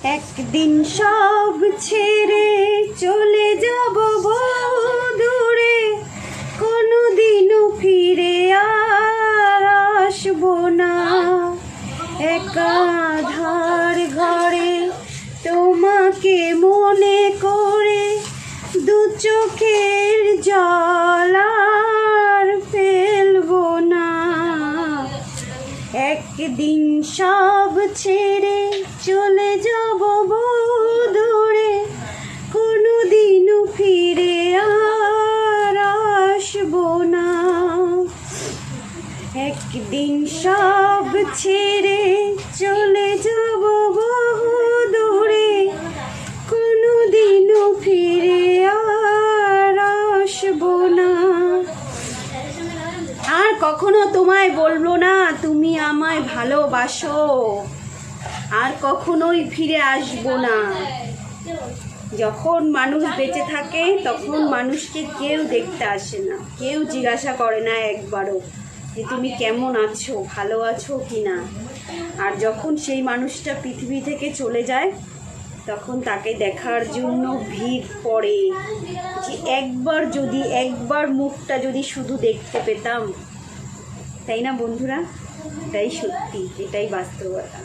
একদিন সব ছেড়ে চলে যাব দূরে, কোনোদিনও ফিরে আর আসবো না। একাধার ঘরে তোমাকে মনে করে দু চোখের জল আর ফেলবো না। একদিন সব ছেড়ে চলে যাব দূরে, কোনোদিনও ফিরে আর আসবো না। একদিন সব ছেড়ে চলে যাব দূরে, কোনোদিনও ফিরে আর আসবো না। আর কখনো তোমায় বলবো না তুমি আমায় ভালোবাসো, আর কখনোই ফিরে আসবো না। যখন মানুষ বেঁচে থাকে তখন মানুষকে কেউ দেখতে আসে না, কেউ জিজ্ঞাসা করে না একবারও যে তুমি কেমন আছো, ভালো আছো কি না। আর যখন সেই মানুষটা পৃথিবী থেকে চলে যায় তখন তাকে দেখার জন্য ভিড় পড়ে, যে একবার মুখটা যদি শুধু দেখতে পেতাম। তাই না বন্ধুরা? এটাই সত্যি, এটাই বাস্তবতা।